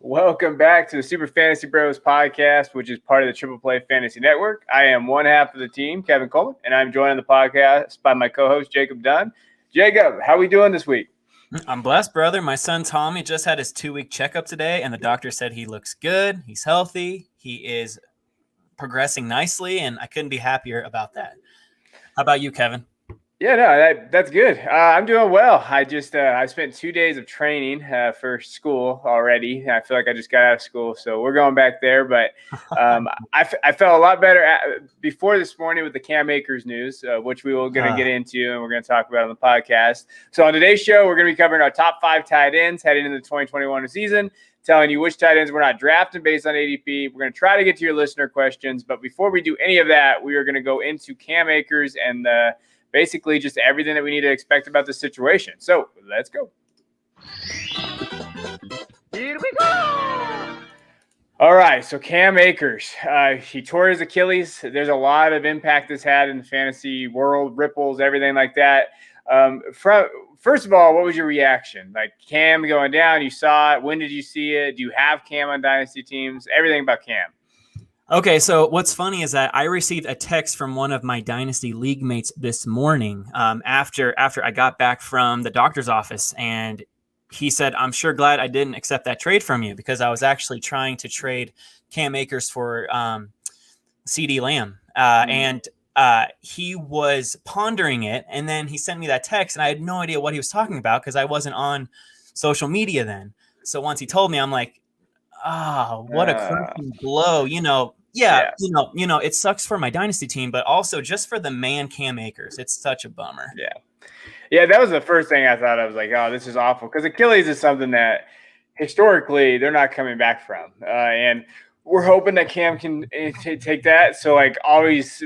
Welcome back to the Super Fantasy Bros podcast, which is part of the Triple Play Fantasy Network. I am one half of the team, Kevin Coleman, and I'm joined on the podcast by my co-host, Jacob Dunn. Jacob, how are we doing this week? I'm blessed, brother. My son Tommy just had his 2-week checkup today, and the doctor said he looks good. He's healthy. He is progressing nicely, and I couldn't be happier about that. How about you, Kevin? Yeah, no, that's good. I'm doing well. I spent 2 days of training for school already. I feel like I just got out of school, so we're going back there. But I felt a lot better before this morning with the Cam Akers news, which we will going to get into and we're going to talk about on the podcast. So on today's show, we're going to be covering our top 5 tight ends heading into the 2021 season, telling you which tight ends we're not drafting based on ADP. We're going to try to get to your listener questions, but before we do any of that, we are going to go into Cam Akers and basically just everything that we need to expect about this situation. So let's go. Here we go. All right. So Cam Akers, he tore his Achilles. There's a lot of impact this had in the fantasy world, ripples, everything like that. First of all, what was your reaction? Like Cam going down, you saw it. When did you see it? Do you have Cam on dynasty teams? Everything about Cam. Okay, so what's funny is that I received a text from one of my dynasty league mates this morning after I got back from the doctor's office, and he said, "I'm sure glad I didn't accept that trade from you because I was actually trying to trade Cam Akers for CD Lamb," and he was pondering it, and then he sent me that text, and I had no idea what he was talking about because I wasn't on social media then. So once he told me, I'm like, what a crushing blow, Yeah, it sucks for my dynasty team, but also just for the man Cam Akers. It's such a bummer. Yeah, that was the first thing I thought. I was like, oh, this is awful. Because Achilles is something that historically they're not coming back from. And we're hoping that Cam can take that. So, like, always,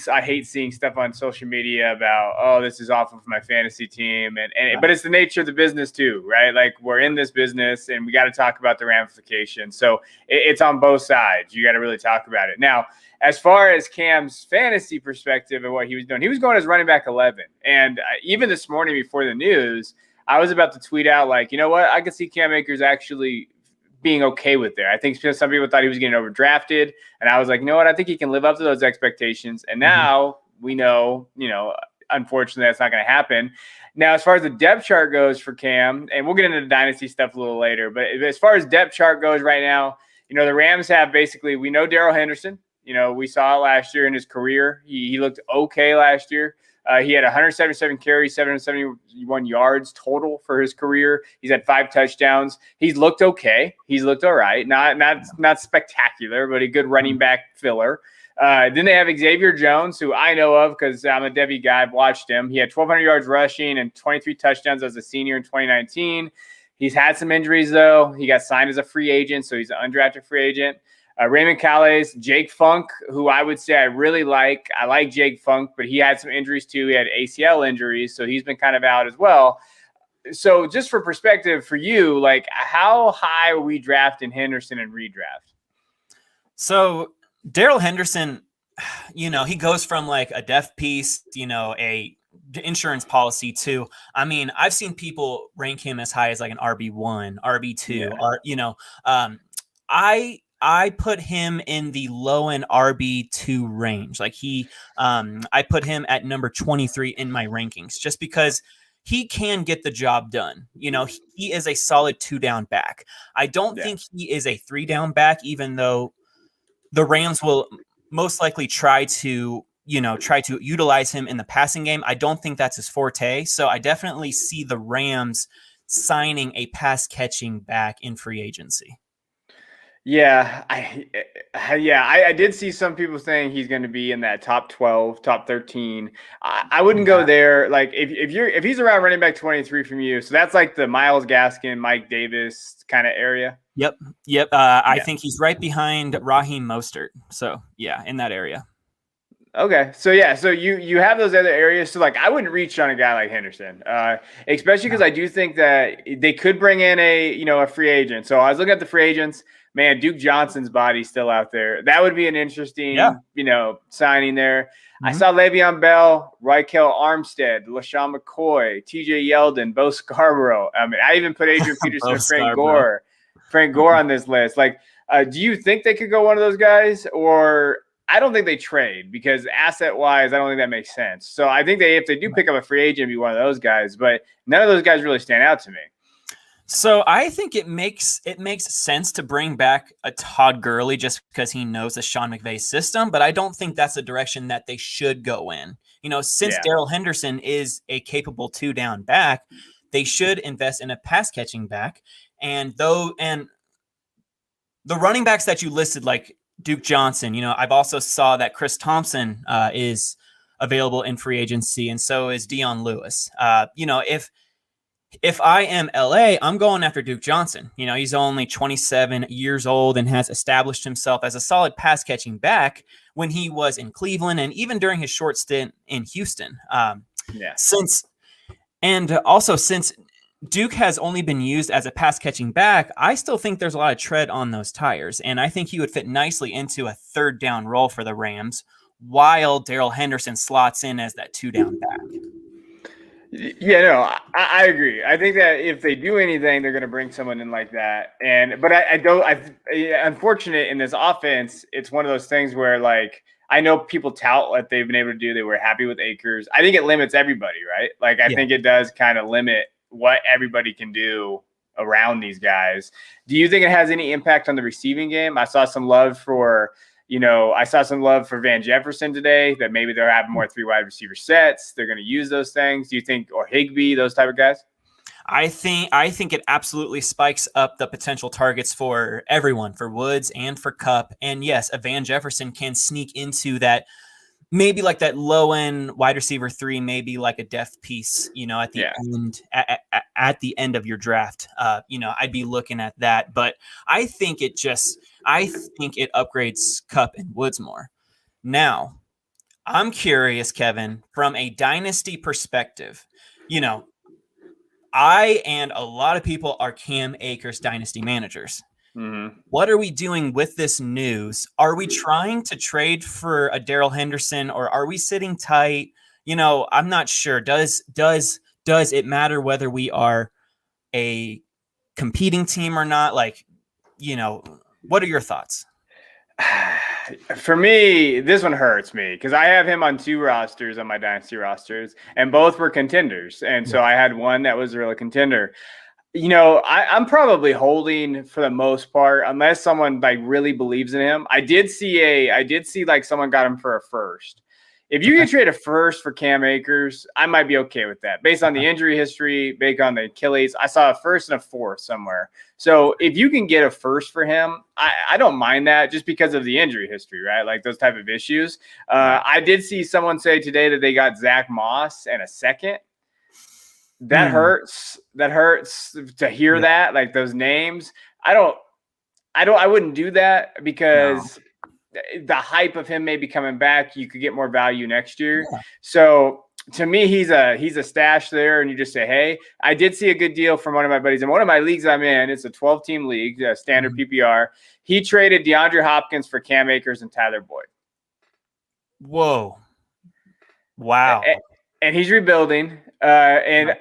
I hate seeing stuff on social media about, oh, this is awful for my fantasy team. But it's the nature of the business too, right? Like, we're in this business and we got to talk about the ramifications. So it's on both sides. You got to really talk about it. Now, as far as Cam's fantasy perspective and what he was doing, he was going as running back 11. And even this morning before the news, I was about to tweet out, like, you know what? I could see Cam Akers actually being okay with there. I think some people thought he was getting overdrafted. And I was like, you know what? I think he can live up to those expectations. And now we know, unfortunately, that's not going to happen. Now, as far as the depth chart goes for Cam, and we'll get into the dynasty stuff a little later, but as far as depth chart goes right now, the Rams have basically, we know Darrell Henderson. We saw it last year in his career. He looked okay last year. He had 177 carries, 771 yards total for his career. He's had 5 touchdowns. He's looked okay. He's looked all right. Not spectacular, but a good running back filler. Then they have Xavier Jones, who I know of because I'm a Debbie guy. I've watched him. He had 1,200 yards rushing and 23 touchdowns as a senior in 2019. He's had some injuries, though. He got signed as a free agent, so he's an undrafted free agent. Raymond Calais, Jake Funk, who I would say I really like. I like Jake Funk, but he had some injuries too. He had ACL injuries, so he's been kind of out as well. So just for perspective for you, like how high are we drafting Henderson in redraft? So Darrell Henderson, he goes from like a death piece, a insurance policy to, I've seen people rank him as high as like an RB1, RB2, I put him in the low end RB2 range. Like I put him at number 23 in my rankings just because he can get the job done. He is a solid 2-down back. I don't think he is a 3-down back, even though the Rams will most likely try to utilize him in the passing game. I don't think that's his forte. So I definitely see the Rams signing a pass catching back in free agency. Yeah, I did see some people saying he's going to be in that top 12, top 13. I wouldn't go there. Like if he's around running back 23 from you, so that's like the Myles Gaskin, Mike Davis kind of area. Yep. I think he's right behind Raheem Mostert. So yeah, in that area. Okay, so you have those other areas. So like I wouldn't reach on a guy like Henderson, especially because I do think that they could bring in a free agent. So I was looking at the free agents. Man, Duke Johnson's body's still out there. That would be an interesting, signing there. Mm-hmm. I saw Le'Veon Bell, Rykel Armstead, LaShawn McCoy, TJ Yeldon, Bo Scarborough. I even put Adrian Peterson and Frank Gore. Frank Gore on this list. Like, do you think they could go one of those guys? Or I don't think they trade because asset wise, I don't think that makes sense. So I think if they do pick up a free agent, be one of those guys. But none of those guys really stand out to me. So I think it makes sense to bring back a Todd Gurley just because he knows the Sean McVay system, but I don't think that's the direction that they should go in. Since Darrell Henderson is a capable 2-down back, they should invest in a pass catching back. And the running backs that you listed, like Duke Johnson, I've also saw that Chris Thompson is available in free agency, and so is Dion Lewis. If I am LA, I'm going after Duke Johnson. He's only 27 years old and has established himself as a solid pass catching back when he was in Cleveland and even during his short stint in Houston. Since Duke has only been used as a pass catching back, I still think there's a lot of tread on those tires. And I think he would fit nicely into a 3rd down role for the Rams while Darrell Henderson slots in as that 2-down back. Yeah, no, I agree. I think that if they do anything, they're going to bring someone in like that. But unfortunate in this offense, it's one of those things where, like, I know people tout what they've been able to do. They were happy with Akers. I think it limits everybody, right? Like, I think it does kind of limit what everybody can do around these guys. Do you think it has any impact on the receiving game? I saw some love for Van Jefferson today, that maybe they're having more 3 wide receiver sets. They're going to use those things. Do you think, or Higbee, those type of guys? I think it absolutely spikes up the potential targets for everyone, for Woods and for Kupp. And yes, a Van Jefferson can sneak into that, maybe like that low end wide receiver 3, maybe like a depth piece, at the end, at the end of your draft. I'd be looking at that, but I think it upgrades Kupp and Woods more. Now, I'm curious, Kevin, from a dynasty perspective, I and a lot of people are Cam Akers dynasty managers. Mm-hmm. What are we doing with this news? Are we trying to trade for a Darrell Henderson, or are we sitting tight? I'm not sure. Does it matter whether we are a competing team or not? Like, what are your thoughts? For me, this one hurts me because I have him on 2 rosters, on my dynasty rosters, and both were contenders. And so I had one that was a real contender. I'm probably holding for the most part, unless someone like really believes in him. I did see like someone got him for a first. If you can trade a first for Cam Akers, I might be okay with that. Based on the injury history, based on the Achilles, I saw a first and a 4th somewhere. So if you can get a first for him, I don't mind that, just because of the injury history, right? Like those type of issues. I did see someone say today that they got Zach Moss and a 2nd. That hurts. That hurts to hear that, like those names. I wouldn't do that because the hype of him maybe coming back, you could get more value next year. Yeah. So to me, he's a stash there, and you just say, hey, I did see a good deal from one of my buddies in one of my leagues I'm in. It's a 12-team league, standard PPR. He traded DeAndre Hopkins for Cam Akers and Tyler Boyd. Whoa. Wow. And he's rebuilding. I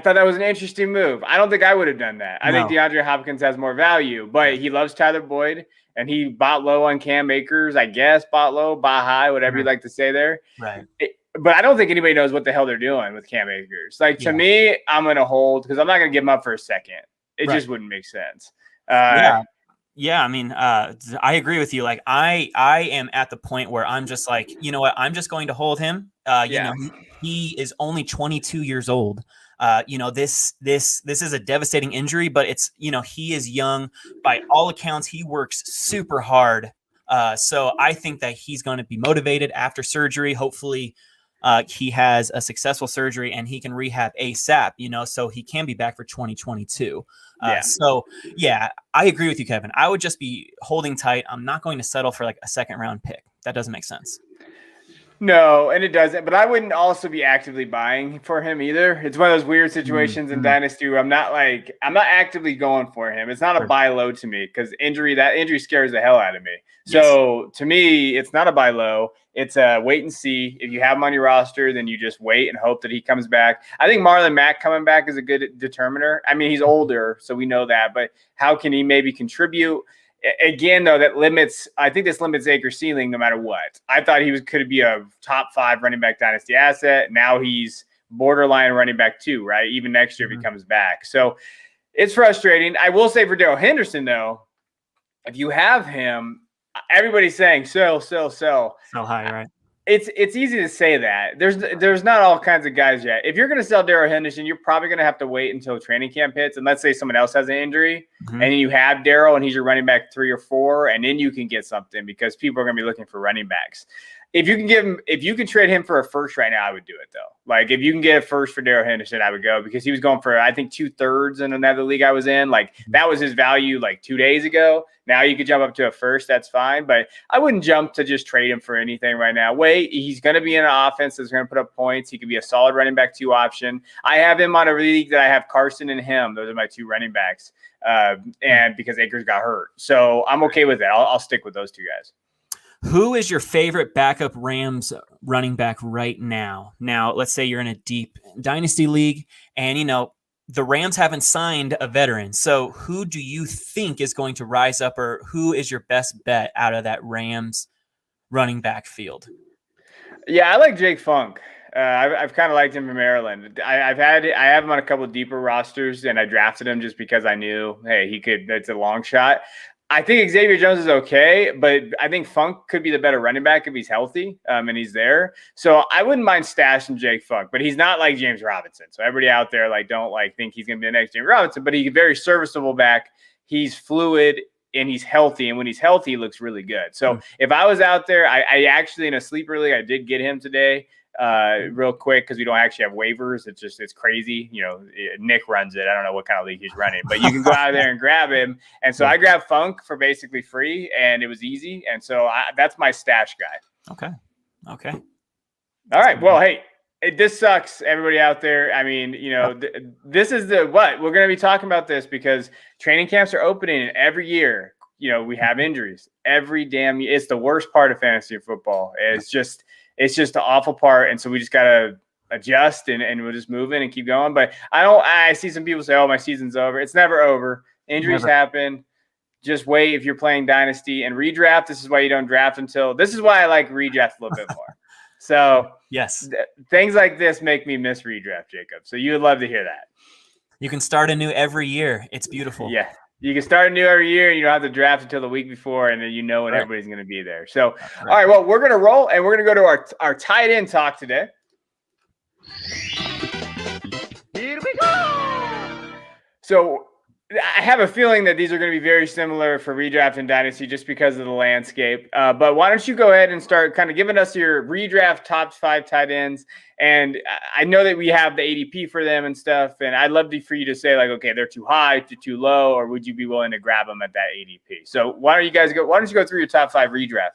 thought that was an interesting move. I don't think I would have done that. I think DeAndre Hopkins has more value, but he loves Tyler Boyd, and he bought low on Cam Akers, I guess. Bought low, buy high, whatever you'd like to say there. Right. But I don't think anybody knows what the hell they're doing with Cam Akers. Like, to me, I'm going to hold because I'm not going to give him up for a second. It just wouldn't make sense. Yeah, I mean, I agree with you. Like, I am at the point where I'm just like, you know what? I'm just going to hold him. He is only 22 years old. This is a devastating injury, but it's, he is young. By all accounts, he works super hard. So I think that he's going to be motivated after surgery. Hopefully, he has a successful surgery and he can rehab ASAP, so he can be back for 2022. So yeah, I agree with you, Kevin. I would just be holding tight. I'm not going to settle for like a 2nd round pick. That doesn't make sense. No, and it doesn't. But I wouldn't also be actively buying for him either. It's one of those weird situations in Dynasty where I'm not actively going for him. It's not a buy low to me because that injury scares the hell out of me. Yes. So to me, it's not a buy low. It's a wait and see. If you have him on your roster, then you just wait and hope that he comes back. I think Marlon Mack coming back is a good determiner. I mean, he's older, so we know that, but how can he maybe contribute? Again, though, I think this limits Akers' ceiling no matter what. I thought could be a top 5 running back dynasty asset. Now he's borderline running back 2, right? Even next year if he comes back. So it's frustrating. I will say for Darrell Henderson, though, if you have him, everybody's saying sell. So high, right? It's easy to say that. There's not all kinds of guys yet. If you're going to sell Darrell Henderson, you're probably going to have to wait until training camp hits. And let's say someone else has an injury, and you have Darrell, and he's your running back 3 or 4, and then you can get something because people are going to be looking for running backs. If you can trade him for a first right now, I would do it though. Like if you can get a first for Darrell Henderson, I would go because he was going for I think 2/3 in another league I was in. Like that was his value like 2 days ago. Now you could jump up to a first, that's fine. But I wouldn't jump to just trade him for anything right now. Wait, he's going to be in an offense that's going to put up points. He could be a solid running back 2 option. I have him on a league that I have Carson and him. Those are my 2 running backs. And because Akers got hurt. So I'm okay with that. I'll stick with those 2 guys. Who is your favorite backup Rams running back right now? Now, let's say you're in a deep dynasty league and, the Rams haven't signed a veteran. So who do you think is going to rise up, or who is your best bet out of that Rams running back field? Yeah, I like Jake Funk. I've kind of liked him from Maryland. I have him on a couple of deeper rosters, and I drafted him just because I knew, hey, that's a long shot. I think Xavier Jones is okay, but I think Funk could be the better running back if he's healthy and he's there. So I wouldn't mind stashing Jake Funk, but he's not like James Robinson. So everybody out there don't think he's going to be the next James Robinson, but he's a very serviceable back. He's fluid and he's healthy, and when he's healthy, he looks really good. So if I was out there, I actually in a sleeper league, I did get him today. Real quick because we don't actually have waivers. It's crazy. Nick runs it. I don't know what kind of league he's running, but you can go out there and grab him. And so I grabbed Funk for basically free, and it was easy. And so that's my stash guy. Okay. All right. Well, hey, this sucks, everybody out there. I mean, this is we're going to be talking about this because training camps are opening, and every year, we have injuries every damn year. It's the worst part of fantasy football. It's just the awful part. And so we just got to adjust and we'll just move in and keep going. But I see some people say, oh, my season's over. It's never over. Injuries happen. Just wait if you're playing Dynasty and redraft. This is why you don't draft this is why I like redraft a little bit more. So yes, things like this make me miss redraft, Jacob. So you would love to hear that. You can start anew every year. It's beautiful. Yeah. You can start anew every year, and you don't have to draft until the week before, and then when everybody's going to be there. So, all right, well, we're going to roll, and we're going to go to our tight end talk today. Here we go. So I have a feeling that these are going to be very similar for redraft and dynasty just because of the landscape. But why don't you go ahead and start kind of giving us your redraft top 5 tight ends? And I know that we have the ADP for them and stuff. And I'd love for you to say okay, they're too high, too low, or would you be willing to grab them at that ADP? So why don't you go through your top 5 redraft?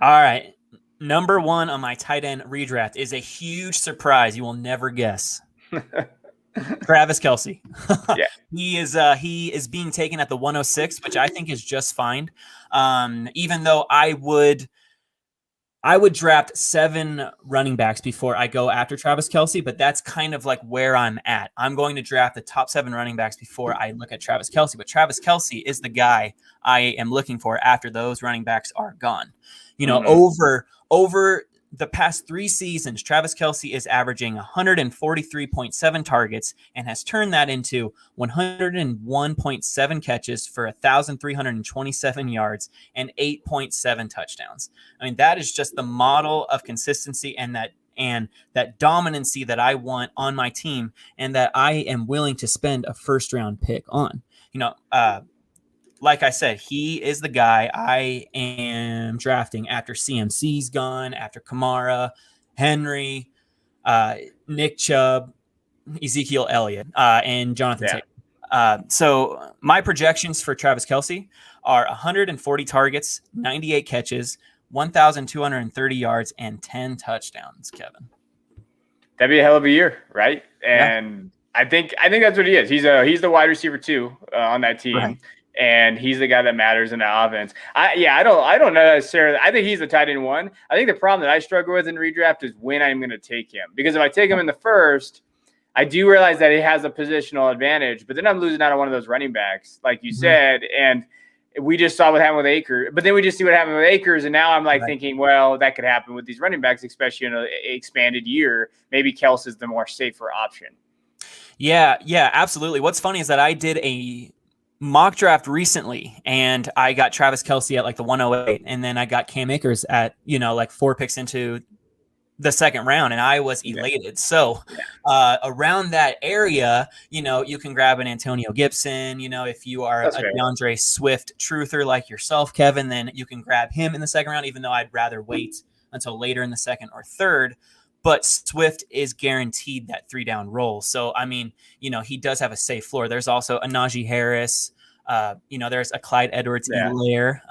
All right. Number 1 on my tight end redraft is a huge surprise. You will never guess. Travis Kelce. Yeah. He is being taken at the 106, which I think is just fine. Even though I would draft 7 running backs before I go after Travis Kelce, but that's kind of like where I'm at. I'm going to draft the top 7 running backs before I look at Travis Kelce, but Travis Kelce is the guy I am looking for after those running backs are gone. Over the past 3 seasons, Travis Kelce is averaging 143.7 targets and has turned that into 101.7 catches for 1,327 yards and 8.7 touchdowns. I mean, that is just the model of consistency and that dominancy that I want on my team and that I am willing to spend a first-round pick on. Like I said, he is the guy I am drafting after CMC's gone, after Kamara, Henry, Nick Chubb, Ezekiel Elliott, and Jonathan Taylor. So my projections for Travis Kelce are 140 targets, 98 catches, 1,230 yards and 10 touchdowns, Kevin. That'd be a hell of a year, right? Yeah. And I think that's what he is. He's the wide receiver too on that team, Right. and he's the guy that matters in that offense. I don't know necessarily. I think he's the tight end one. I think the problem that I struggle with in redraft is when I'm going to take him, because if I take him in the first, I do realize that he has a positional advantage, but then I'm losing out on one of those running backs, like you said, and we just saw what happened with Akers, but then we just see what happened with Akers, and now I'm like thinking, well, that could happen with these running backs, especially in an expanded year. Maybe Kels is the more safer option. Yeah, absolutely. What's funny is that I did a mock draft recently, and I got Travis Kelce at like the 108, and then I got Cam Akers at, like 4 picks into the second round, and I was elated. So around that area, you can grab an Antonio Gibson. If you are a DeAndre Swift truther like yourself, Kevin, then you can grab him in the second round, even though I'd rather wait until later in the second or third. But Swift is guaranteed that 3-down role. So, I mean, he does have a safe floor. There's also a Najee Harris. There's a Clyde Edwards-Helaire,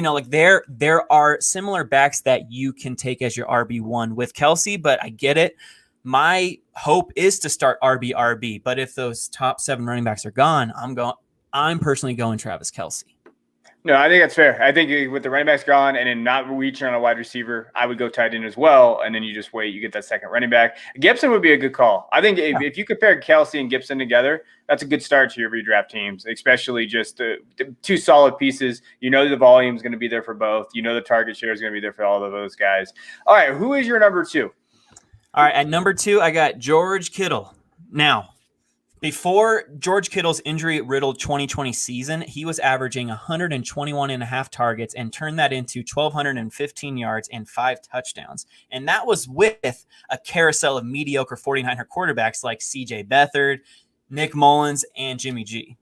like there are similar backs that you can take as your RB1 with Kelce, but I get it. My hope is to start RB, but if those top 7 running backs are gone, I'm personally going Travis Kelce. No, I think that's fair. I think with the running backs gone and then not reaching on a wide receiver, I would go tight end as well. And then you just wait, you get that second running back. Gibson would be a good call. I think if you compare Kelce and Gibson together, that's a good start to your redraft teams, especially just the 2 solid pieces. The volume is going to be there for both. The target share is going to be there for all of those guys. All right, who is your number 2? All right, at number 2, I got George Kittle. Now, before George Kittle's injury-riddled 2020 season, he was averaging 121.5 targets and turned that into 1,215 yards and 5 touchdowns. And that was with a carousel of mediocre 49er quarterbacks like C.J. Beathard, Nick Mullins, and Jimmy G.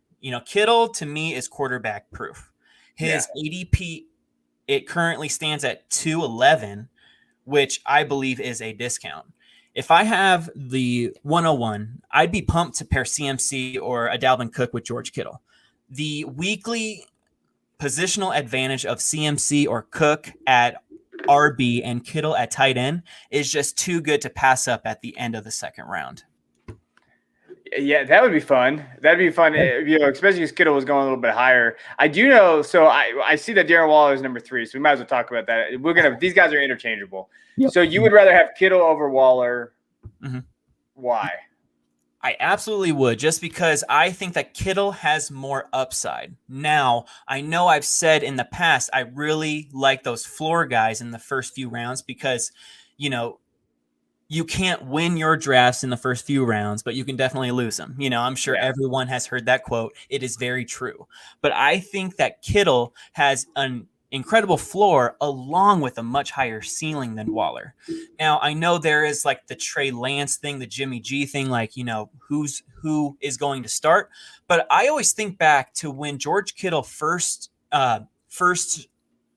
Kittle, to me, is quarterback proof. His ADP, it currently stands at 211, which I believe is a discount. If I have the 101, I'd be pumped to pair CMC or a Dalvin Cook with George Kittle. The weekly positional advantage of CMC or Cook at RB and Kittle at tight end is just too good to pass up at the end of the second round. Yeah, that would be fun. That'd be fun, especially if Kittle was going a little bit higher. I do know, so I see that Darren Waller is number 3, so we might as well talk about that. These guys are interchangeable. Yep. So you would rather have Kittle over Waller. Mm-hmm. Why? I absolutely would, just because I think that Kittle has more upside. Now, I know I've said in the past, I really like those floor guys in the first few rounds because, you can't win your drafts in the first few rounds, but you can definitely lose them. I'm sure everyone has heard that quote. It is very true. But I think that Kittle has an incredible floor along with a much higher ceiling than Waller. Now, I know there is like the Trey Lance thing, the Jimmy G thing, like, who is going to start. But I always think back to when George Kittle first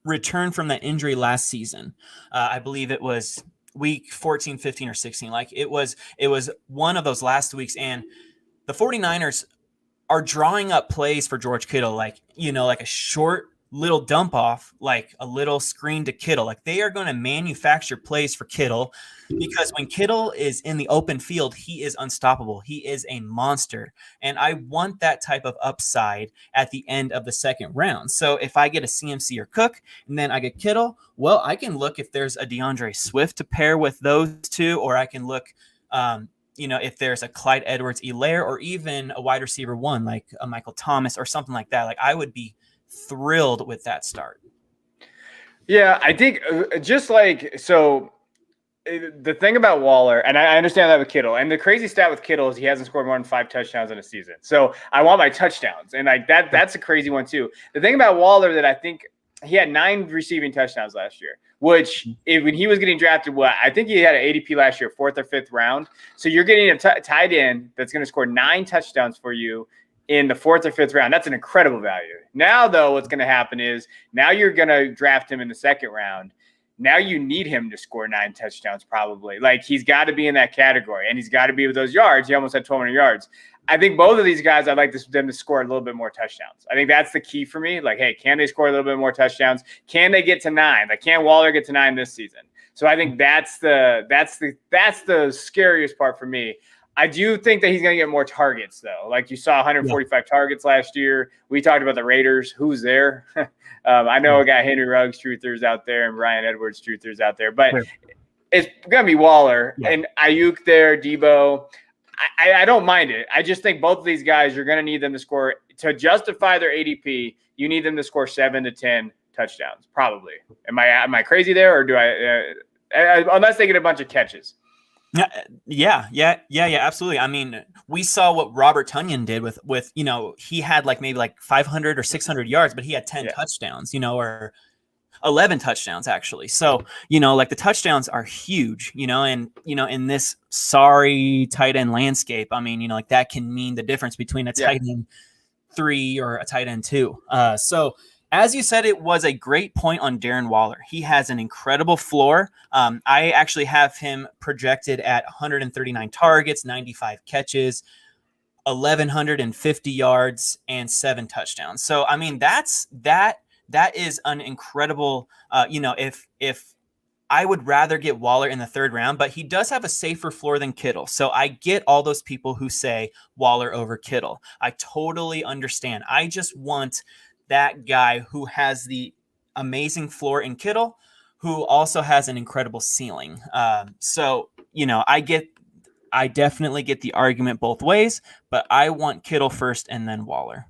returned from that injury last season. I believe it was week 14, 15, or 16. Like it was one of those last weeks. And the 49ers are drawing up plays for George Kittle, like a short little dump off, like a little screen to Kittle. Like they are going to manufacture plays for Kittle because when Kittle is in the open field, he is unstoppable. He is a monster. And I want that type of upside at the end of the second round. So if I get a CMC or Cook and then I get Kittle, well, I can look if there's a DeAndre Swift to pair with those two, or I can look, if there's a Clyde Edwards-Helaire or even a wide receiver 1, like a Michael Thomas or something like that. Like I would be thrilled with that start. Yeah, I think the thing about Waller, and I understand that with Kittle, and the crazy stat with Kittle is he hasn't scored more than 5 touchdowns in a season. So I want my touchdowns, and like that's a crazy one too. The thing about Waller that I think he had 9 receiving touchdowns last year, which when he was getting drafted, I think he had an ADP last year, 4th or 5th round. So you're getting a tight end that's going to score 9 touchdowns for you in the 4th or 5th round. That's an incredible value. Now, though, what's going to happen is now you're going to draft him in the 2nd round. Now you need him to score 9 touchdowns probably. Like he's got to be in that category, and he's got to be with those yards. He almost had 1,200 yards. I think both of these guys, I'd like them to score a little bit more touchdowns. I think that's the key for me. Like, hey, can they score a little bit more touchdowns? Can they get to 9? Like, can Waller get to 9 this season? So I think that's the scariest part for me. I do think that he's going to get more targets, though. Like, you saw 145 targets last year. We talked about the Raiders. Who's there? I know I got Henry Ruggs truthers out there and Brian Edwards truthers out there, but it's going to be Waller and Ayuk there, Debo. I don't mind it. I just think both of these guys, you're going to need them to score to justify their ADP. You need them to score 7 to 10 touchdowns, probably. Am I crazy there, or do I? Unless they get a bunch of catches. Yeah, absolutely. I mean, we saw what Robert Tonyan did with he had maybe 500 or 600 yards, but he had 10 touchdowns, or 11 touchdowns actually. So, the touchdowns are huge, and, in this sorry tight end landscape, I mean, that can mean the difference between a tight end 3 or a tight end 2. So as you said, it was a great point on Darren Waller. He has an incredible floor. I actually have him projected at 139 targets, 95 catches, 1,150 yards, and 7 touchdowns. So, I mean, that is an incredible, if I would rather get Waller in the 3rd round, but he does have a safer floor than Kittle. So I get all those people who say Waller over Kittle. I totally understand. I just want that guy who has the amazing floor in Kittle, who also has an incredible ceiling. So, I definitely get the argument both ways, but I want Kittle first and then Waller.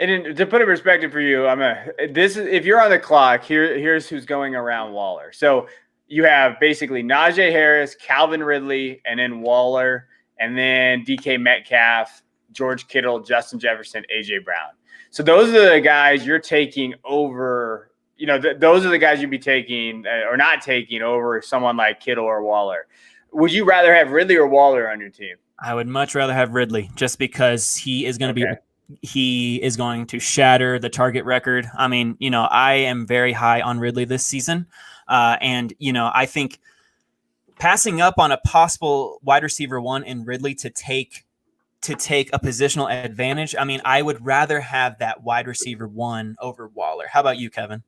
And to put it in perspective for you, if you're on the clock, here's who's going around Waller. So you have basically Najee Harris, Calvin Ridley, and then Waller, and then DK Metcalf, George Kittle, Justin Jefferson, AJ Brown. So those are the guys you're taking over. Those are the guys you'd be taking or not taking over someone like Kittle or Waller. Would you rather have Ridley or Waller on your team? I would much rather have Ridley, just because he is going to he is going to shatter the target record. I mean, I am very high on Ridley this season. And, I think passing up on a possible wide receiver 1 in Ridley to take a positional advantage, I mean, I would rather have that wide receiver 1 over Waller. How about you, Kevin?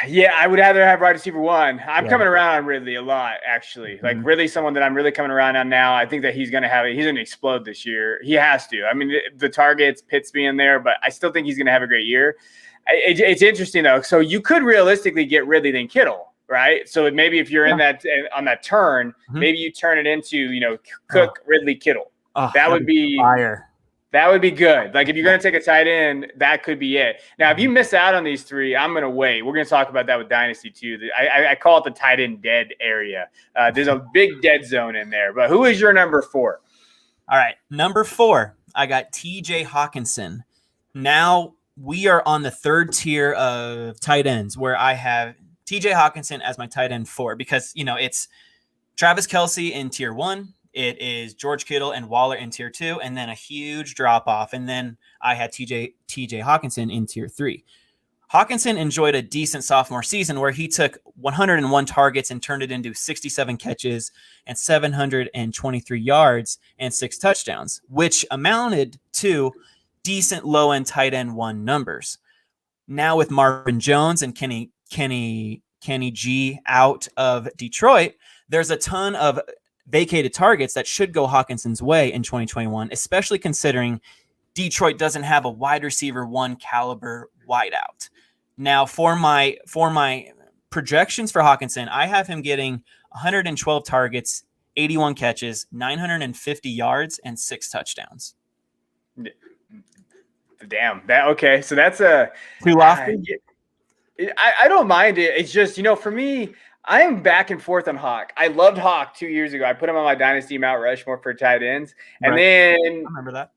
Yeah, I would rather have wide receiver 1. I'm coming around on Ridley a lot, actually. Like, Ridley's someone that I'm really coming around on now. I think that he's going to explode this year. He has to. I mean, the targets, Pitts being there, but I still think he's going to have a great year. It's interesting, though. So you could realistically get Ridley than Kittle, right? So maybe if you're in that on that turn, maybe you turn it into, Cook, Ridley, Kittle. That would be fire. That would be good. Like, if you're going to take a tight end, that could be it. Now, if you miss out on these 3, I'm going to wait. We're going to talk about that with Dynasty too. I call it the tight end dead area. There's a big dead zone in there. But who is your number 4? All right. Number 4, I got TJ Hawkinson. Now we are on the 3rd tier of tight ends, where I have TJ Hawkinson as my tight end 4, because, it's Travis Kelce in tier 1. It is George Kittle and Waller in tier 2, and then a huge drop off. And then I had TJ Hawkinson in tier 3. Hawkinson enjoyed a decent sophomore season where he took 101 targets and turned it into 67 catches and 723 yards and 6 touchdowns, which amounted to decent low-end tight end 1 numbers. Now with Marvin Jones and Kenny G out of Detroit, there's a ton of vacated targets that should go Hawkinson's way in 2021, especially considering Detroit doesn't have a wide receiver 1 caliber wideout. Now, for my projections for Hawkinson, I have him getting 112 targets, 81 catches, 950 yards, and 6 touchdowns. Damn. Okay. So that's a too lofty. I don't mind it. It's just, for me, I am back and forth on Hawk. I loved Hawk 2 years ago. I put him on my Dynasty Mount Rushmore for tight ends. And then I remember that.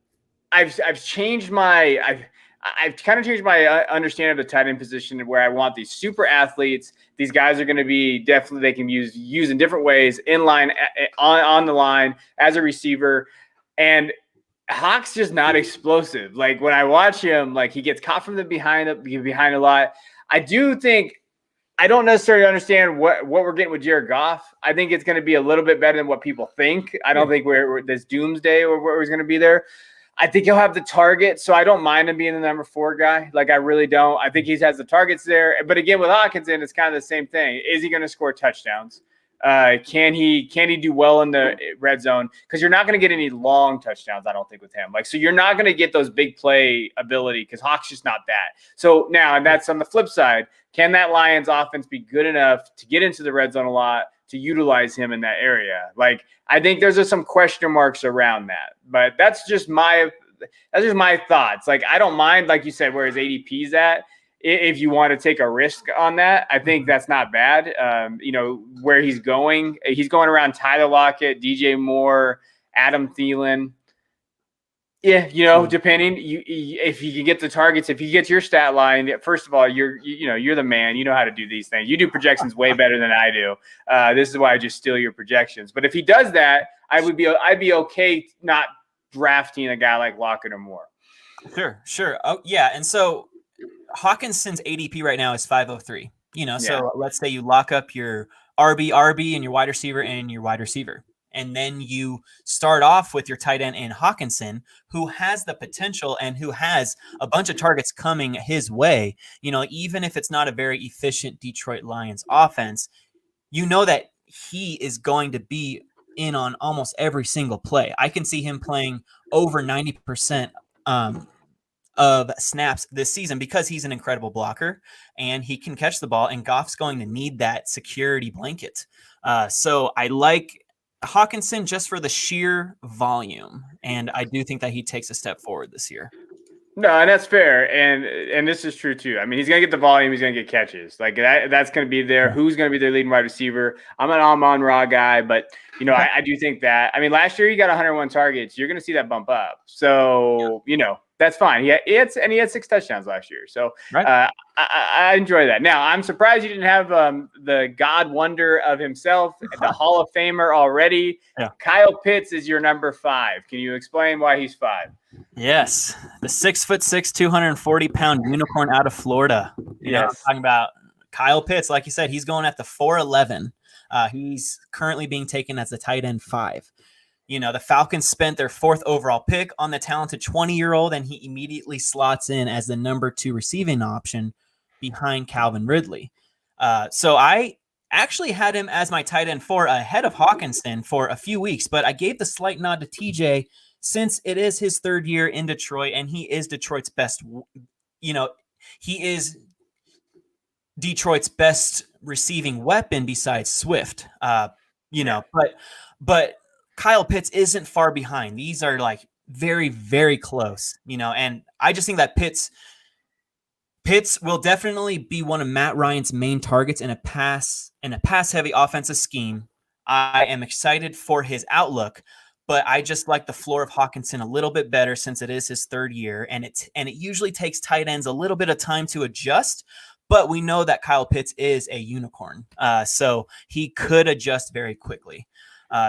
I've changed I've kind of changed my understanding of the tight end position, where I want these super athletes. These guys are going to be definitely, they can use in different ways, in line, on the line, as a receiver. And Hawk's just not explosive. Like, when I watch him, like, he gets caught from the behind a lot. I do think I don't necessarily understand what we're getting with Jared Goff. I think it's going to be a little bit better than what people think. I don't think we're this doomsday or where he's going to be there. I think he'll have the target, so I don't mind him being the number 4 guy. Like, I really don't. I think he has the targets there. But again, with Hawkinson, it's kind of the same thing. Is he going to score touchdowns? Can he do well in the red zone? Because you're not going to get any long touchdowns, I don't think, with him. Like, so you're not going to get those big play ability because Hawk's just not that. So now, and that's on the flip side. Can that Lions offense be good enough to get into the red zone a lot to utilize him in that area? Like, I think there's just some question marks around that, but that's just my thoughts. Like, I don't mind, like you said, where his ADP's at. If you want to take a risk on that, I think that's not bad. Where he's going around Tyler Lockett, DJ Moore, Adam Thielen. Yeah, depending if you can get the targets, if you get your stat line, first of all, you're the man. You know how to do these things. You do projections way better than I do. This is why I just steal your projections. But if he does that, I'd be okay not drafting a guy like Lockett or Moore. Sure. Oh yeah, and so Hawkinson's ADP right now is 503. So let's say you lock up your RB and your wide receiver and your wide receiver. And then you start off with your tight end in Hawkinson, who has the potential and who has a bunch of targets coming his way. Even if it's not a very efficient Detroit Lions offense, that he is going to be in on almost every single play. I can see him playing over 90% of snaps this season because he's an incredible blocker and he can catch the ball, and Goff's going to need that security blanket. So I like Hawkinson just for the sheer volume, and I do think that he takes a step forward this year. No, and that's fair, and this is true too. I mean, he's going to get the volume, he's going to get catches. Like that's going to be there. Who's going to be their leading wide receiver? I'm an Amon-Ra guy, but I do think that. I mean, last year he got 101 targets. You're going to see that bump up. So that's fine. He had 6 touchdowns last year. So right. I enjoy that. Now, I'm surprised you didn't have the God wonder of himself, the Hall of Famer already. Yeah. Kyle Pitts is your number 5. Can you explain why he's 5? Yes, the 6'6", 240-pound unicorn out of Florida. I'm talking about Kyle Pitts. Like you said, he's going at the 4'11". He's currently being taken as the tight end 5. The Falcons spent their 4th overall pick on the talented 20-year-old, and he immediately slots in as the number 2 receiving option behind Calvin Ridley. So I actually had him as my tight end 4 ahead of Hawkinson for a few weeks, but I gave the slight nod to TJ since it is his 3rd year in Detroit, and he is Detroit's best. He is Detroit's best receiving weapon besides Swift. But Kyle Pitts isn't far behind. These are like very, very close, and I just think that Pitts will definitely be one of Matt Ryan's main targets in a pass heavy offensive scheme. I am excited for his outlook, but I just like the floor of Hawkinson a little bit better since it is his 3rd year, and it usually takes tight ends a little bit of time to adjust. But we know that Kyle Pitts is a unicorn, so he could adjust very quickly.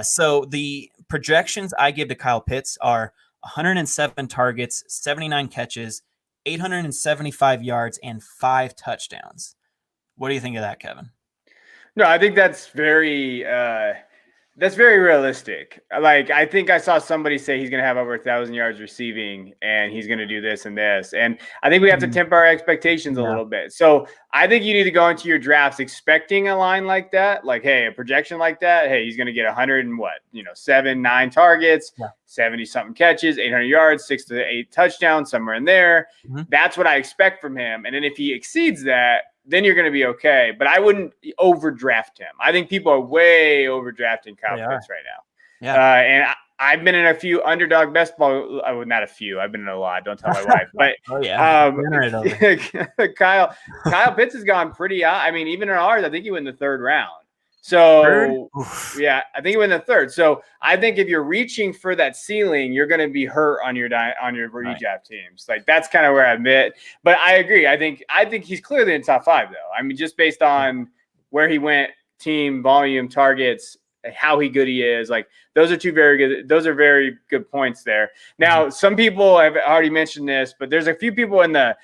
So the projections I give to Kyle Pitts are 107 targets, 79 catches, 875 yards, and 5 touchdowns. What do you think of that, Kevin? No, I think that's very realistic. Like, I think I saw somebody say he's going to have over 1,000 yards receiving and he's going to do this and this. And I think we have to temper our expectations a little bit. So I think you need to go into your drafts expecting a line like that. Like, hey, a projection like that. Hey, he's going to get 7, 9 targets, 70 something catches, 800 yards, 6 to 8 touchdowns, somewhere in there. Mm-hmm. That's what I expect from him. And then if he exceeds that, then you're going to be okay. But I wouldn't overdraft him. I think people are way overdrafting Kyle Pitts right now. Yeah. And I've been in a few underdog best ball. Not a few. I've been in a lot. Don't tell my wife. But Kyle Pitts has gone pretty out. I mean, even in ours, I think he went in the 3rd round. So, I think he went in the 3rd. So I think if you're reaching for that ceiling, you're going to be hurt on your redraft teams. Like, that's kind of where I'm at. But I agree. I think he's clearly in top 5, though. I mean, just based on where he went, team, volume, targets, how good he is. Like, those are very good points there. Now, some people have already mentioned this, but there's a few people in the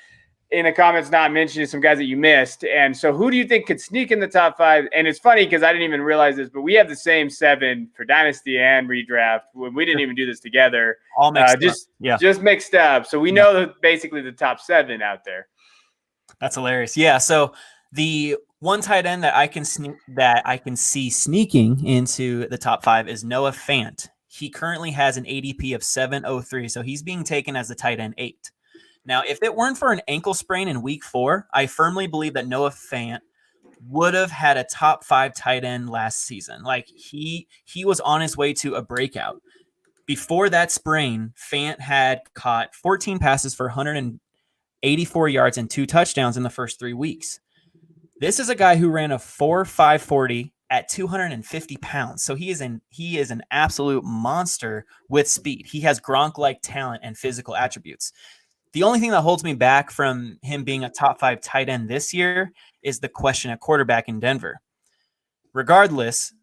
in the comments not mentioning some guys that you missed. And so who do you think could sneak in the top 5? And it's funny because I didn't even realize this, but we have the same 7 for Dynasty and Redraft when we didn't even do this together. All mixed up. Yeah. Just mixed up. So we know basically the top 7 out there. That's hilarious. Yeah. So the one tight end that I can see sneaking into the top 5 is Noah Fant. He currently has an ADP of 703, so he's being taken as the tight end 8. Now, if it weren't for an ankle sprain in week 4, I firmly believe that Noah Fant would have had a top 5 tight end last season. Like he was on his way to a breakout. Before that sprain, Fant had caught 14 passes for 184 yards and 2 touchdowns in the first 3 weeks. This is a guy who ran a 4.540 at 250 pounds. So he is an absolute monster with speed. He has Gronk-like talent and physical attributes. The only thing that holds me back from him being a top 5 tight end this year is the question at quarterback in Denver. Regardless,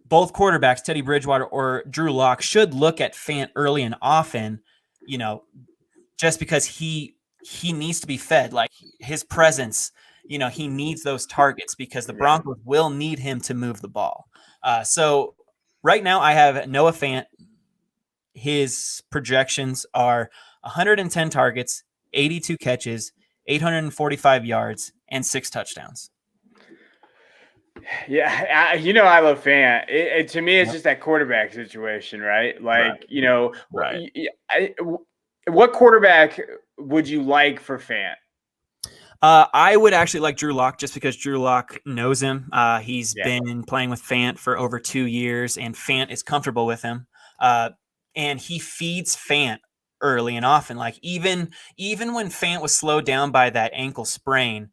both quarterbacks, Teddy Bridgewater or Drew Lock, should look at Fant early and often, just because he needs to be fed. Like his presence, he needs those targets because the Broncos will need him to move the ball. So right now I have Noah Fant. His projections are 110 targets, 82 catches, 845 yards, and 6 touchdowns. Yeah, I love Fant. To me, it's just that quarterback situation, right? Like, what quarterback would you like for Fant? I would actually like Drew Lock just because Drew Lock knows him. He's been playing with Fant for over 2 years, and Fant is comfortable with him. And he feeds Fant early and often. Like even when Fant was slowed down by that ankle sprain,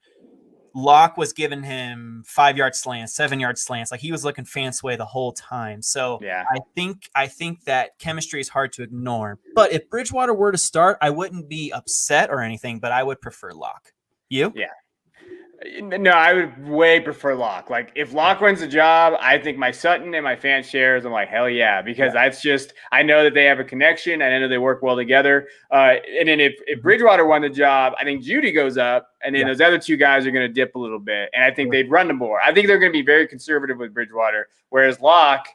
Locke was giving him 5-yard slants, 7-yard slants. Like he was looking Fant's way the whole time. So I think that chemistry is hard to ignore. But if Bridgewater were to start, I wouldn't be upset or anything, but I would prefer Locke. You? Yeah. No, I would way prefer Locke. Like if Locke wins the job, I think my Sutton and my Fant shares, I'm like, hell yeah, because that's just, I know that they have a connection. I know they work well together. And then if Bridgewater won the job, I think Judy goes up, and then those other 2 guys are going to dip a little bit. And I think they'd run the more. I think they're going to be very conservative with Bridgewater, whereas Locke,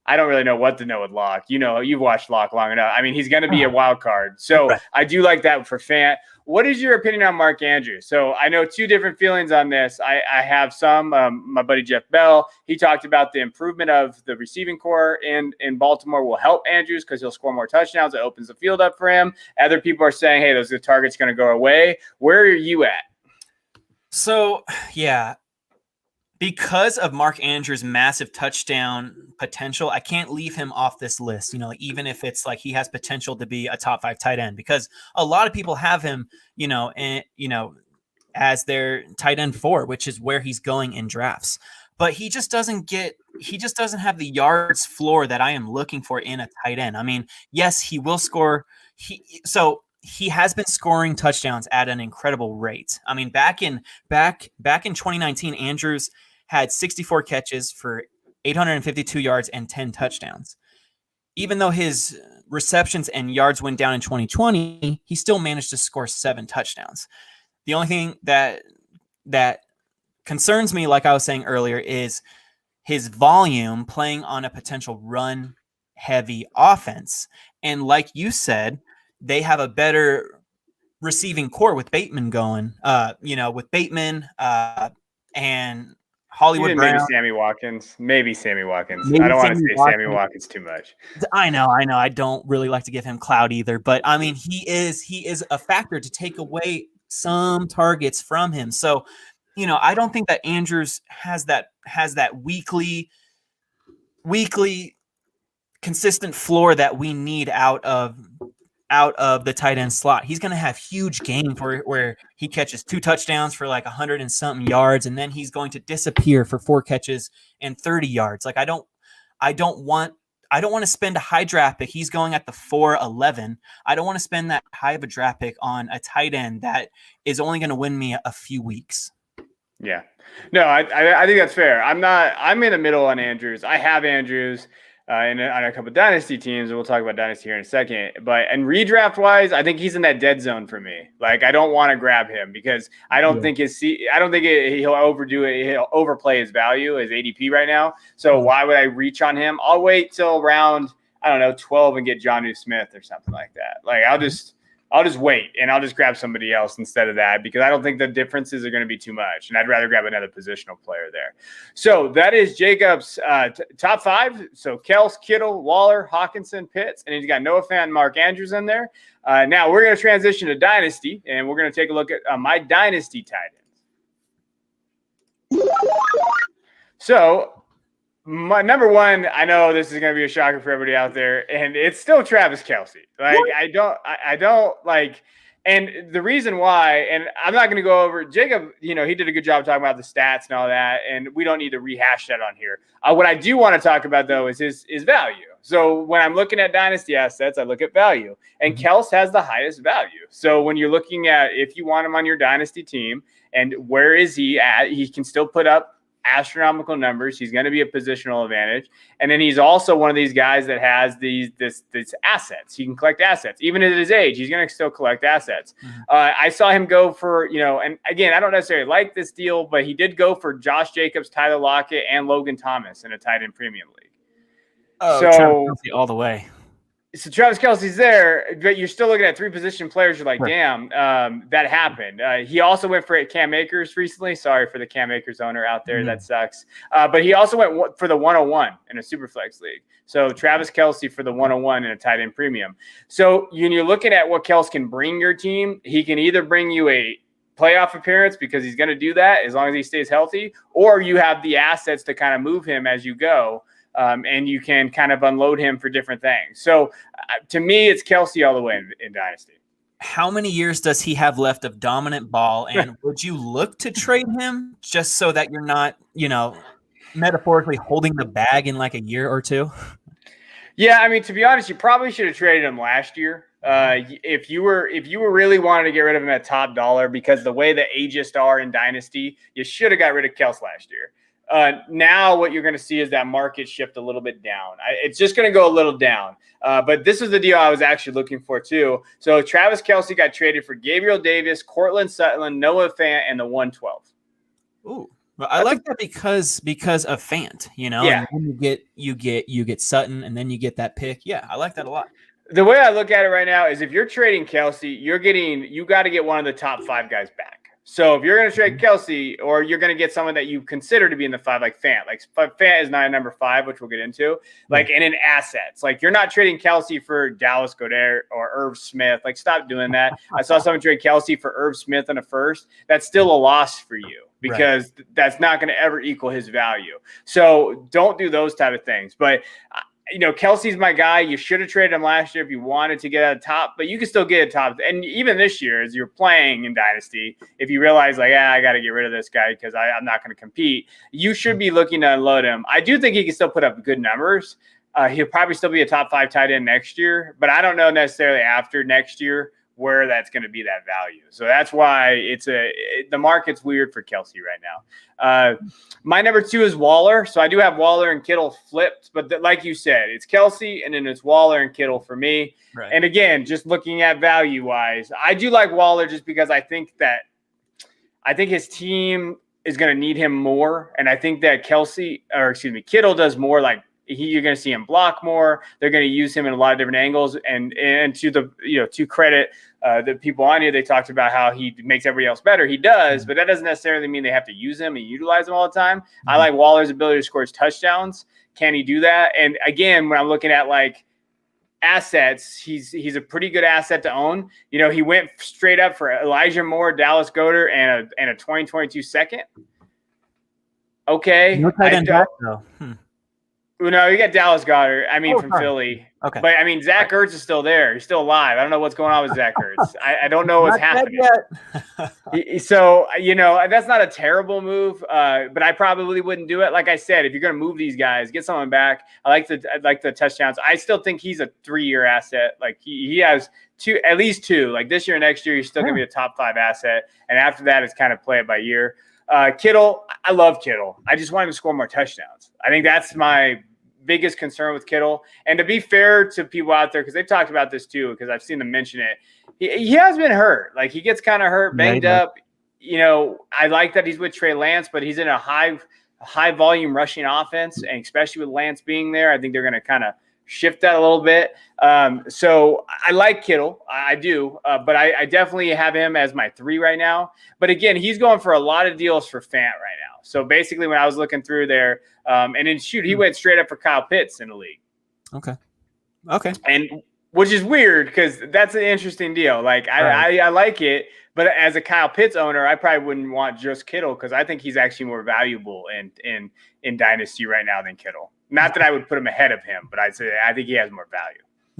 I don't really know what to know with Locke. You've watched Locke long enough. I mean, he's going to be a wild card. So I do like that for Fant. What is your opinion on Mark Andrews? So I know 2 different feelings on this. I have some. My buddy Jeff Bell, he talked about the improvement of the receiving core in Baltimore will help Andrews because he'll score more touchdowns. It opens the field up for him. Other people are saying, hey, the target's going to go away. Where are you at? So, because of Mark Andrews' massive touchdown potential, I can't leave him off this list, even if it's like he has potential to be a top 5 tight end, because a lot of people have him, as their tight end 4, which is where he's going in drafts. But he just doesn't have the yards floor that I am looking for in a tight end. I mean, yes, he will score. He has been scoring touchdowns at an incredible rate. I mean, back in 2019, Andrews had 64 catches for 852 yards and 10 touchdowns. Even though his receptions and yards went down in 2020, he still managed to score 7 touchdowns. The only thing that concerns me, like I was saying earlier, is his volume playing on a potential run-heavy offense. And like you said, they have a better receiving core with Bateman going, with Bateman and Hollywood Brown. Maybe Sammy Watkins. I don't want to say Sammy Watkins too much. I know. I don't really like to give him clout either, but I mean, he is a factor to take away some targets from him. So, I don't think that Andrews has that weekly consistent floor that we need out of the tight end slot. He's going to have huge games where he catches 2 touchdowns for like 100 and something yards, and then he's going to disappear for 4 catches and 30 yards. Like I don't want to spend a high draft pick. He's going at the 4.11. I don't want to spend that high of a draft pick on a tight end that is only going to win me a few weeks. Yeah. No, I think that's fair. I'm in the middle on Andrews. I have Andrews. and on a couple of dynasty teams, and we'll talk about dynasty here in a second. But and redraft wise, I think he's in that dead zone for me. Like I don't want to grab him because I don't think he'll overdo it. He'll overplay his value, his ADP right now. So why would I reach on him? I'll wait till round, I don't know, 12 and get Jonnu Smith or something like that. Like I'll just wait and I'll just grab somebody else instead of that because I don't think the differences are going to be too much. And I'd rather grab another positional player there. So that is Jacob's top 5. So Kels, Kittle, Waller, Hawkinson, Pitts, and he's got Noah Fant and Mark Andrews in there. Now we're going to transition to Dynasty and we're going to take a look at my Dynasty tight ends. So my number one, I know this is going to be a shocker for everybody out there, and it's still Travis Kelce. Like I don't like, and the reason why, and I'm not going to go over Jacob. He did a good job talking about the stats and all that, and we don't need to rehash that on here. What I do want to talk about though is his value. So when I'm looking at dynasty assets, I look at value, and Kels has the highest value. So when you're looking at if you want him on your dynasty team, and where is he at, he can still put up astronomical numbers. He's going to be a positional advantage. And then he's also one of these guys that has these assets. He can collect assets. Even at his age, he's going to still collect assets. I saw him go for, and again, I don't necessarily like this deal, but he did go for Josh Jacobs, Tyler Lockett, and Logan Thomas in a tight end premium league. Oh, so all the way. So Travis Kelce's there, but you're still looking at 3 position players. You're like, damn, that happened. He also went for Cam Akers recently. Sorry for the Cam Akers owner out there. That sucks. But he also went for the 101 in a Superflex league. So Travis Kelce for the 101 in a tight end premium. So when you're looking at what Kelce can bring your team, he can either bring you a playoff appearance because he's going to do that as long as he stays healthy, or you have the assets to kind of move him as you go. And you can kind of unload him for different things. So to me, it's Kelce all the way in Dynasty. How many years does he have left of dominant ball? And would you look to trade him just so that you're not, metaphorically holding the bag in like a year or two? Yeah, I mean, to be honest, you probably should have traded him last year. If you were really wanting to get rid of him at top dollar, because the way the ageist are in Dynasty, you should have got rid of Kelce last year. Now what you're going to see is that market shift a little bit down. It's just going to go a little down. But this is the deal I was actually looking for too. So Travis Kelce got traded for Gabriel Davis, Cortland Sutton, Noah Fant, and the 112. Ooh, well, I like that because of Fant, Yeah. And then you get Sutton, and then you get that pick. Yeah, I like that a lot. The way I look at it right now is if you're trading Kelce, you got to get one of the top 5 guys back. So if you're going to trade Kelce, or you're going to get someone that you consider to be in the 5, like Fant. Like Fant is not a number 5, which we'll get into. Like, and in assets, like you're not trading Kelce for Dallas Goedert or Irv Smith. Like, stop doing that. I saw someone trade Kelce for Irv Smith in a first. That's still a loss for you because that's not going to ever equal his value. So don't do those type of things. But Kelce's my guy. You should have traded him last year if you wanted to get a top, but you can still get a top. And even this year, as you're playing in Dynasty, if you realize I got to get rid of this guy because I'm not going to compete, you should be looking to unload him. I do think he can still put up good numbers. He'll probably still be a top 5 tight end next year, but I don't know necessarily after next year where that's going to be that value. So that's why the market's weird for Kelce right now. My number 2 is Waller. So I do have Waller and Kittle flipped, but like you said, it's Kelce and then it's Waller and Kittle for me. Right. And again, just looking at value wise, I do like Waller just because I think his team is going to need him more. And I think that Kittle does more like, you're going to see him block more. They're going to use him in a lot of different angles. And to the to credit the people on here, they talked about how he makes everybody else better. He does, but that doesn't necessarily mean they have to use him and utilize him all the time. I like Waller's ability to score his touchdowns. Can he do that? And again, when I'm looking at like assets, he's a pretty good asset to own. He went straight up for Elijah Moore, Dallas Goedert, and a 2022 second. Okay, no tight end back though. No, you got Dallas Goedert. From Philly. Okay. But, Zach Ertz is still there. He's still alive. I don't know what's going on with Zach Ertz. I don't know what's happening. So, that's not a terrible move, but I probably wouldn't do it. Like I said, if you're going to move these guys, get someone back. I like the touchdowns. I still think he's a 3-year asset. Like, he has at least 2. Like, this year and next year, he's still going to be a top 5 asset. And after that, it's kind of play it by year. Kittle, I love Kittle. I just want him to score more touchdowns. I think that's my biggest concern with Kittle. And to be fair to people out there, because they've talked about this too, because I've seen them mention it, he has been hurt. Like he gets kind of hurt, banged up. You know, I like that he's with Trey Lance, but he's in a high volume rushing offense, and especially with Lance being there, I think they're going to kind of shift that a little bit. So I like Kittle. I do. But I definitely have him as my 3 right now. But again, he's going for a lot of deals for Fant right now. So basically when I was looking through there, and then he went straight up for Kyle Pitts in the league. Okay. And which is weird because that's an interesting deal. Like I like it, but as a Kyle Pitts owner, I probably wouldn't want just Kittle because I think he's actually more valuable in Dynasty right now than Kittle. Not that I would put him ahead of him, but I think he has more value.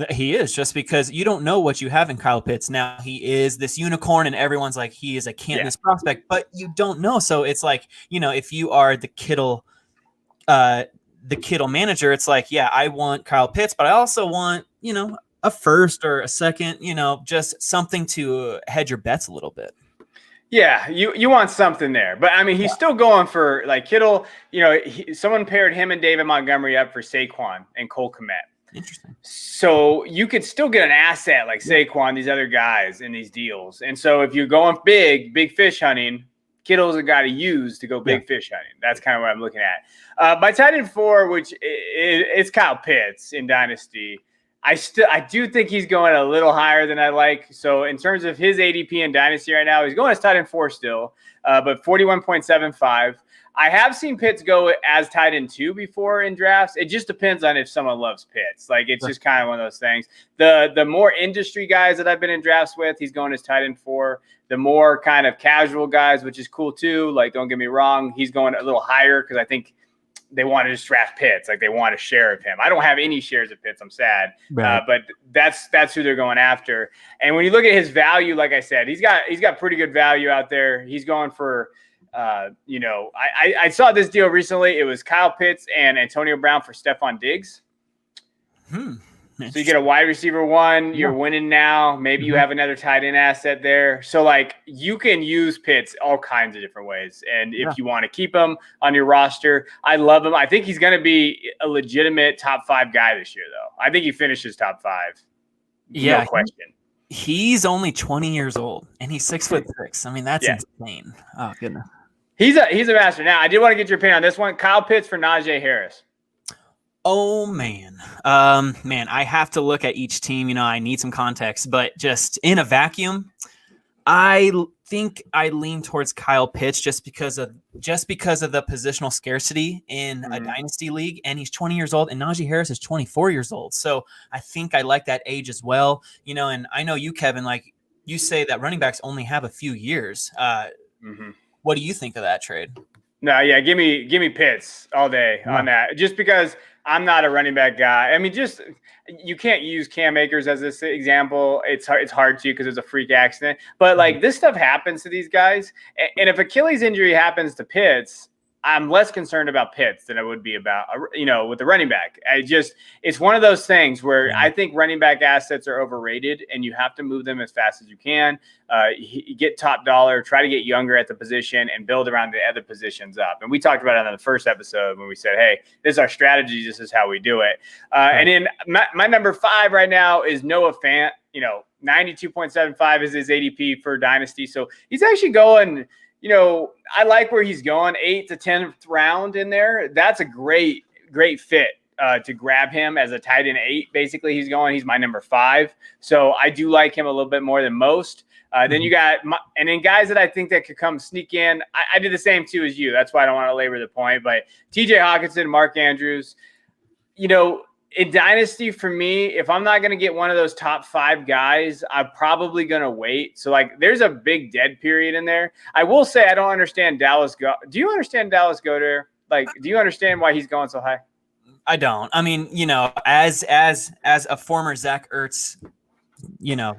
He is, just because you don't know what you have in Kyle Pitts. Now he is this unicorn and everyone's like, he is a can't-miss prospect, but you don't know. So it's like, you know, if you are the Kittle manager, it's like, yeah, I want Kyle Pitts, but I also want, you know, a first or a second, you know, just something to hedge your bets a little bit. Yeah, you want something there. But, I mean, he's still going for, like, Kittle, you know, someone paired him and David Montgomery up for Saquon and Cole Kmet. Interesting. So you could still get an asset like Saquon, these other guys in these deals. And so if you're going big fish hunting, Kittle's a guy to use to go big fish hunting. That's kind of what I'm looking at. My tight end 4, which is Kyle Pitts in Dynasty. I do think he's going a little higher than I like. So in terms of his ADP in Dynasty right now, he's going as tight end 4 still, but 41.75. I have seen Pitts go as tight end 2 before in drafts. It just depends on if someone loves Pitts. Like it's just kind of one of those things. The more industry guys that I've been in drafts with, he's going as tight end 4. The more kind of casual guys, which is cool too. Like don't get me wrong, he's going a little higher because I think they want to just draft Pitts. Like they want a share of him. I don't have any shares of Pitts. I'm sad, but that's who they're going after. And when you look at his value, like I said, he's got pretty good value out there. He's going for, you know, I saw this deal recently. It was Kyle Pitts and Antonio Brown for Stephon Diggs. So you get a wide receiver 1, you're winning now. Maybe you have another tight end asset there. So like you can use Pitts all kinds of different ways. And if you want to keep him on your roster, I love him. I think he's going to be a legitimate top 5 guy this year though. I think he finishes top 5. No question. He's only 20 years old and he's 6'6". I mean, that's insane. Oh goodness. He's a master. Now I did want to get your opinion on this one. Kyle Pitts for Najee Harris. Oh, man. I have to look at each team. You know, I need some context, but just in a vacuum, I think I lean towards Kyle Pitts just because of the positional scarcity in a dynasty league. And he's 20 years old and Najee Harris is 24 years old. So I think I like that age as well. You know, and I know you, Kevin, like you say that running backs only have a few years. What do you think of that trade? No, yeah, give me Pitts all day on that. Just because I'm not a running back guy. I mean, just you can't use Cam Akers as this example. It's hard to because it's a freak accident. But like this stuff happens to these guys, and if Achilles injury happens to Pitts, I'm less concerned about Pitts than I would be about, you know, with the running back. It's one of those things where I think running back assets are overrated and you have to move them as fast as you can. Get top dollar, try to get younger at the position and build around the other positions up. And we talked about it on the first episode when we said, hey, this is our strategy. This is how we do it. And then my number 5 right now is Noah Fant. You know, 92.75 is his ADP for Dynasty. So he's actually going – you know, I like where he's going, 8th to 10th round in there. That's a great fit to grab him as a tight end 8. Basically, he's my number 5. So I do like him a little bit more than most. Then you got, and then guys that I think that could come sneak in. I did the same too as you. That's why I don't want to labor the point. But TJ Hawkinson, Mark Andrews, you know, in Dynasty, for me, if I'm not going to get one of those top 5 guys, I'm probably going to wait. So, like, there's a big dead period in there. I will say I don't understand Dallas. Do you understand Dallas Goedert? Like, do you understand why he's going so high? I don't. I mean, you know, as a former Zach Ertz, you know,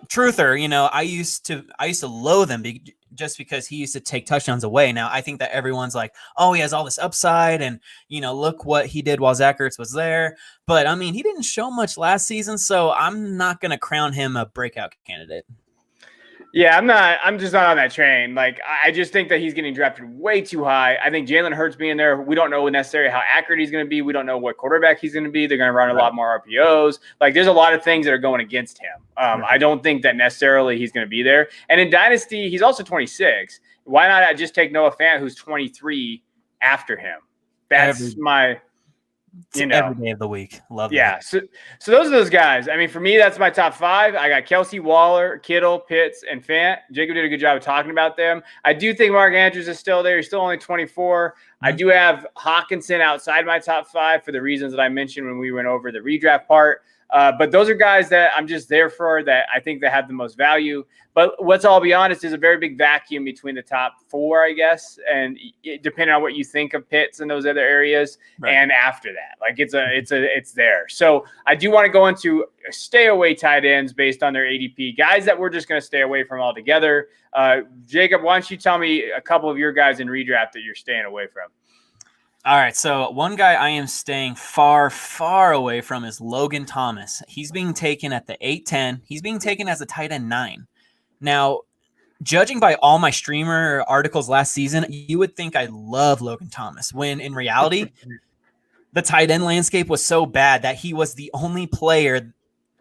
truther, you know, I used to loathe him just because he used to take touchdowns away. Now, I think that everyone's like, oh, he has all this upside and, you know, look what he did while Zach Ertz was there. But, I mean, he didn't show much last season, so I'm not going to crown him a breakout candidate. Yeah, I'm just not on that train. Like, I just think that he's getting drafted way too high. I think Jalen Hurts being there, we don't know necessarily how accurate he's going to be. We don't know what quarterback he's going to be. They're going to run a lot more RPOs. Like, there's a lot of things that are going against him. I don't think that necessarily he's going to be there. And in Dynasty, he's also 26. Why not I just take Noah Fant, who's 23, after him? That's every day of the week. Love that. So those are those guys. I mean, for me, that's my top 5. I got Kelsey, Waller, Kittle, Pitts, and Fant. Jacob did a good job of talking about them. I do think Mark Andrews is still there. He's still only 24. Mm-hmm. I do have Hawkinson outside my top 5 for the reasons that I mentioned when we went over the redraft part. But those are guys that I'm just there for, that I think that have the most value. But let's all be honest, there's a very big vacuum between the top 4, I guess, and depending on what you think of Pitts and those other areas, and after that, like it's there. So I do want to go into stay away tight ends based on their ADP, guys that we're just going to stay away from altogether. Jacob, why don't you tell me a couple of your guys in redraft that you're staying away from? All right, so one guy I am staying far, far away from is Logan Thomas. He's being taken at the 8-10. He's being taken as a tight end 9. Now, judging by all my streamer articles last season, you would think I love Logan Thomas, when in reality, the tight end landscape was so bad that he was the only player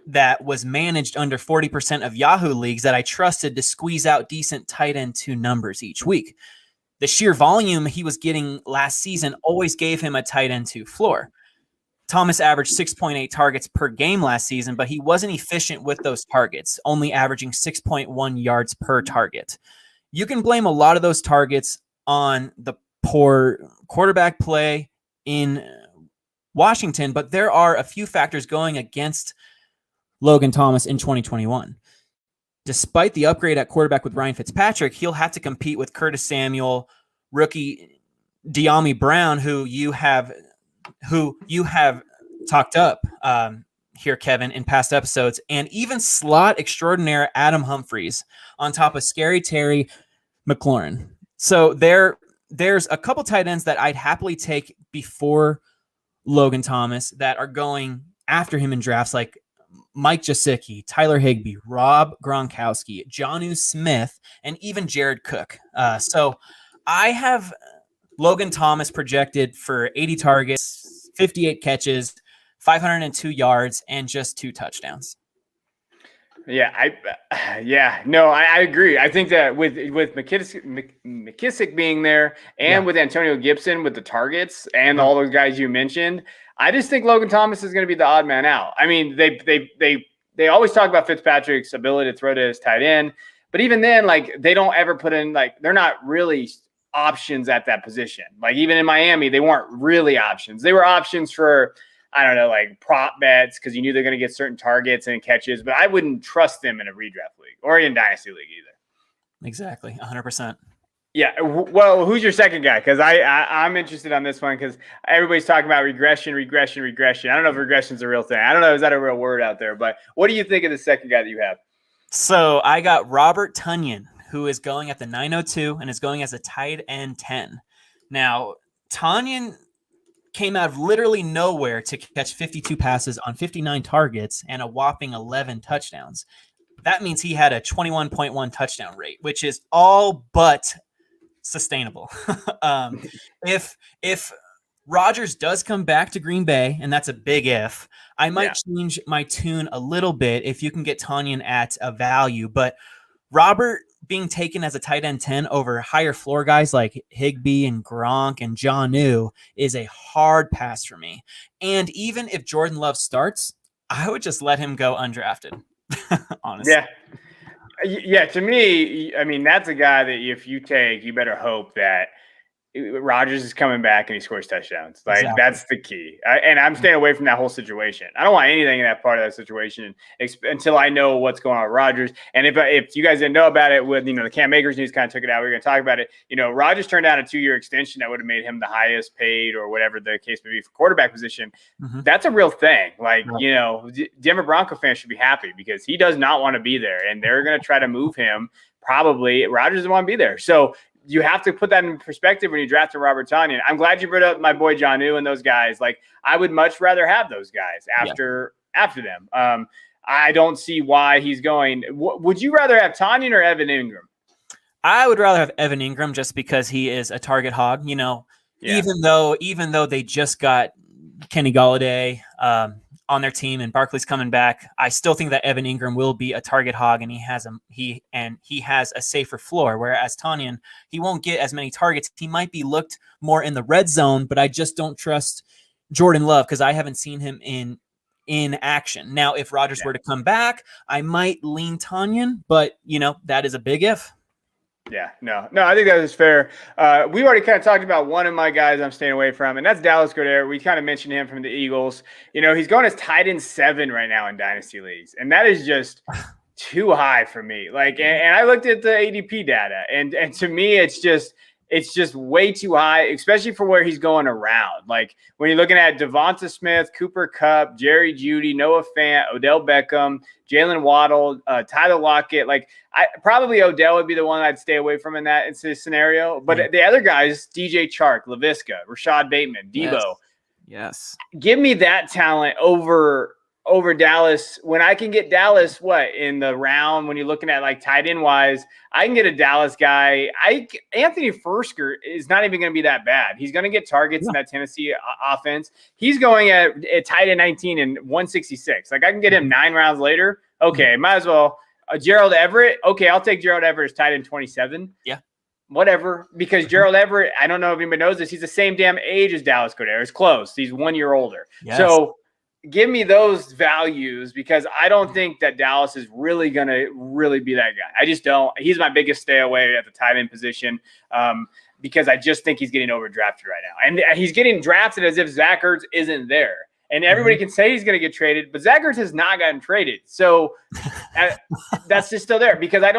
that was managed under 40% of Yahoo leagues that I trusted to squeeze out decent tight end 2 numbers each week. The sheer volume he was getting last season always gave him a tight end 2 floor. Thomas averaged 6.8 targets per game last season, but he wasn't efficient with those targets, only averaging 6.1 yards per target. You can blame a lot of those targets on the poor quarterback play in Washington, but there are a few factors going against Logan Thomas in 2021. Despite the upgrade at quarterback with Ryan Fitzpatrick, he'll have to compete with Curtis Samuel, rookie De'Ami Brown, who you have talked up here, Kevin, in past episodes, and even slot extraordinaire Adam Humphries on top of Scary Terry McLaurin. So there's a couple tight ends that I'd happily take before Logan Thomas that are going after him in drafts, like Mike Gesicki, Tyler Higbee, Rob Gronkowski, Jonnu Smith, and even Jared Cook. So I have Logan Thomas projected for 80 targets, 58 catches, 502 yards, and just 2 touchdowns. Yeah, I agree. I think that with McKissick being there, and with Antonio Gibson with the targets and all those guys you mentioned, I just think Logan Thomas is going to be the odd man out. I mean, they always talk about Fitzpatrick's ability to throw to his tight end, but even then, like, they don't ever put in, like, they're not really options at that position. Like, even in Miami, they weren't really options. They were options for, I don't know, like prop bets, because you knew they're going to get certain targets and catches, but I wouldn't trust them in a redraft league or in Dynasty League either. Exactly, 100%. Yeah, well, who's your second guy? Because I'm interested on this one, because everybody's talking about regression. I don't know if regression's a real thing. I don't know, is that a real word out there? But what do you think of the second guy that you have? So I got Robert Tonyan, who is going at the 902 and is going as a tight end 10. Now, Tonyan came out of literally nowhere to catch 52 passes on 59 targets and a whopping 11 touchdowns. That means he had a 21.1 touchdown rate, which is all but sustainable. If Rodgers does come back to Green Bay, and that's a big if, I might change my tune a little bit if you can get Tonyan at a value. But Robert being taken as a tight end 10 over higher floor guys like Higbee and Gronk and Jonnu is a hard pass for me. And even if Jordan Love starts, I would just let him go undrafted, honestly. Yeah, to me, I mean, that's a guy that if you take, you better hope that Rodgers is coming back and he scores touchdowns. Like, that's the key. And I'm staying away from that whole situation. I don't want anything in that part of that situation until I know what's going on with Rodgers. And if you guys didn't know about it, with, the Cam Akers news kind of took it out. We were going to talk about it. Rodgers turned down a 2-year extension that would have made him the highest paid, or whatever the case may be, for quarterback position. Mm-hmm. That's a real thing. Like, Denver Bronco fans should be happy, because he does not want to be there, and they're going to try to move him. Probably Rodgers doesn't want to be there. So you have to put that in perspective when you draft a Robert Tonyan. I'm glad you brought up my boy Jonnu and those guys. Like, I would much rather have those guys after them. I don't see why he's going. Would you rather have Tanyan or Evan Ingram? I would rather have Evan Ingram just because he is a target hog. Yeah. Even though they just got Kenny Golladay on their team and Barkley's coming back, I still think that Evan Ingram will be a target hog, and he has a safer floor. Whereas Tanyan, he won't get as many targets. He might be looked more in the red zone, but I just don't trust Jordan Love because I haven't seen him in action. Now, if Rodgers were to come back, I might lean Tanyan, but that is a big if. Yeah, no, I think that is fair. We've already kind of talked about one of my guys I'm staying away from, and that's Dallas Goedert. We kind of mentioned him from the Eagles. He's going as tight end 7 right now in dynasty leagues, and that is just too high for me. Like, and I looked at the ADP data, and to me, it's just way too high, especially for where he's going around. Like when you're looking at Devonta Smith, Cooper Kupp, Jerry Jeudy, Noah Fant, Odell Beckham, Jalen Waddle, Tyler Lockett. Like probably Odell would be the one I'd stay away from in that scenario. But the other guys, DJ Chark, Laviska, Rashad Bateman, Debo. Yes. Give me that talent over Dallas when I can get Dallas in the round when you're looking at like tight end wise. I can get a Dallas guy. Anthony Fursker is not even going to be that bad. He's going to get targets in that Tennessee offense. He's going at tight end 19 and 166. Like I can get him 9 rounds later. Okay, might as well. Gerald Everett. Okay, I'll take Gerald Everett as tight end 27. Yeah. Whatever, because Gerald Everett, I don't know if anybody knows this, he's the same damn age as Dallas Goedert. It's close. He's 1 year older. Yes. So give me those values because I don't think that Dallas is really going to really be that guy. I just don't. He's my biggest stay away at the tight end position because I just think he's getting overdrafted right now. And he's getting drafted as if Zach Ertz isn't there. And everybody can say he's going to get traded, but Zach Ertz has not gotten traded. So that's just still there because I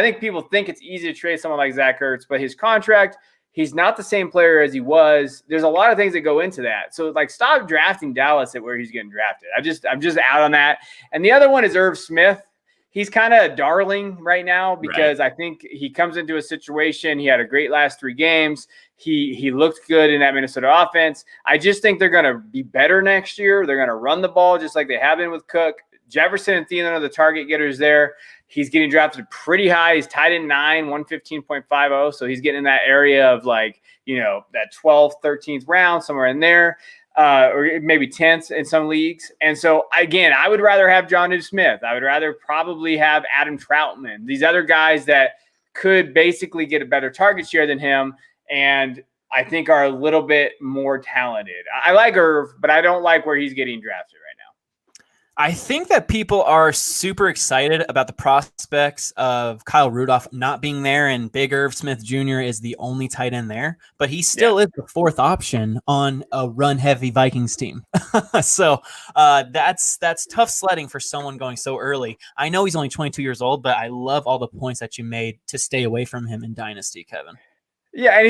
think people think it's easy to trade someone like Zach Ertz, but his contract – he's not the same player as he was. There's a lot of things that go into that. So, like, stop drafting Dallas at where he's getting drafted. I'm just out on that. And the other one is Irv Smith. He's kind of a darling right now because I think he comes into a situation. He had a great last 3 games. He looked good in that Minnesota offense. I just think they're going to be better next year. They're going to run the ball just like they have been with Cook. Jefferson and Thielen are the target getters there. He's getting drafted pretty high. He's tight end 9, 115.50. So he's getting in that area of like, that 12th, 13th round, somewhere in there, or maybe 10th in some leagues. And so, again, I would rather have Jonnu Smith. I would rather probably have Adam Troutman. These other guys that could basically get a better target share than him and I think are a little bit more talented. I like Irv, but I don't like where he's getting drafted right now. I think that people are super excited about the prospects of Kyle Rudolph not being there, and Big Irv Smith Jr. is the only tight end there, but he still is the 4th option on a run-heavy Vikings team. So that's tough sledding for someone going so early. I know he's only 22 years old, but I love all the points that you made to stay away from him in Dynasty, Kevin. Yeah, and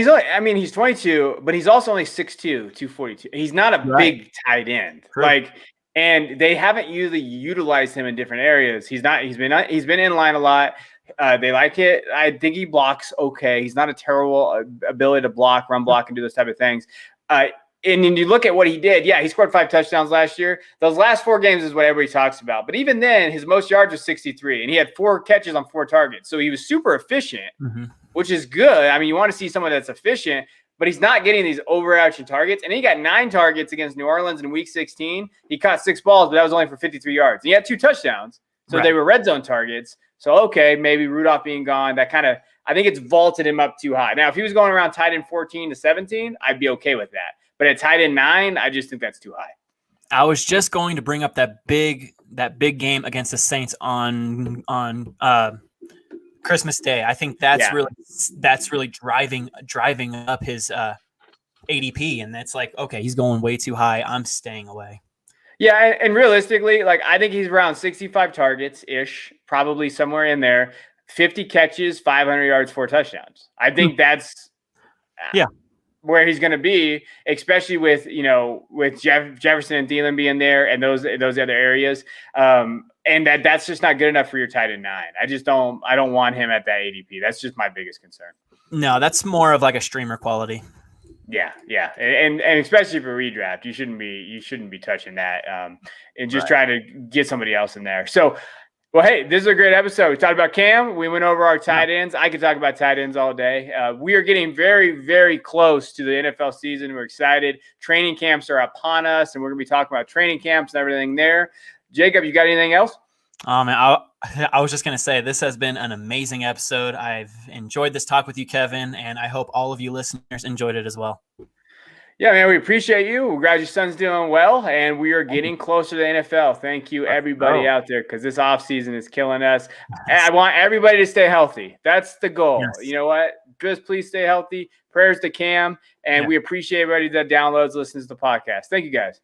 he's 22, but he's also only 6'2", 242. He's not a big tight end. True. And they haven't utilized him in different areas. He's been in line a lot. They like it. I think he blocks okay. He's not a terrible ability to run block, and do those type of things. And then you look at what he did. Yeah, he scored 5 touchdowns last year. Those last 4 games is what everybody talks about. But even then, his most yards was 63, and he had 4 catches on 4 targets. So he was super efficient, which is good. I mean, you want to see someone that's efficient, but he's not getting these overarching targets. And he got 9 targets against New Orleans in Week 16. He caught 6 balls, but that was only for 53 yards. He had 2 touchdowns, so they were red zone targets. So, okay, maybe Rudolph being gone, that kind of – I think it's vaulted him up too high. Now, if he was going around tight end 14 to 17, I'd be okay with that. But at tight end 9, I just think that's too high. I was just going to bring up that big game against the Saints on Christmas Day. I think that's really driving up his ADP, and that's like, okay, he's going way too high. I'm staying away. Yeah, and realistically, like I think he's around 65 targets ish, probably somewhere in there, 50 catches, 500 yards, 4 touchdowns. I think that's where he's going to be, especially with Jefferson and Thielen being there and those other areas. And that's just not good enough for your tight end 9. I don't want him at that ADP. That's just my biggest concern. No, that's more of like a streamer quality. Yeah, and especially for redraft, you shouldn't be touching that, and just Right. trying to get somebody else in there. So, well, hey, this is a great episode. We talked about Cam. We went over our tight ends. I could talk about tight ends all day. We are getting very, very close to the NFL season. We're excited. Training camps are upon us, and we're going to be talking about training camps and everything there. Jacob, you got anything else? I was just going to say, this has been an amazing episode. I've enjoyed this talk with you, Kevin, and I hope all of you listeners enjoyed it as well. Yeah, man, we appreciate you. We're glad your son's doing well, and we are getting closer to the NFL. Thank you, everybody out there, because this offseason is killing us. And I want everybody to stay healthy. That's the goal. Yes. You know what? Just please stay healthy. Prayers to Cam, and we appreciate everybody that downloads, listens to the podcast. Thank you, guys.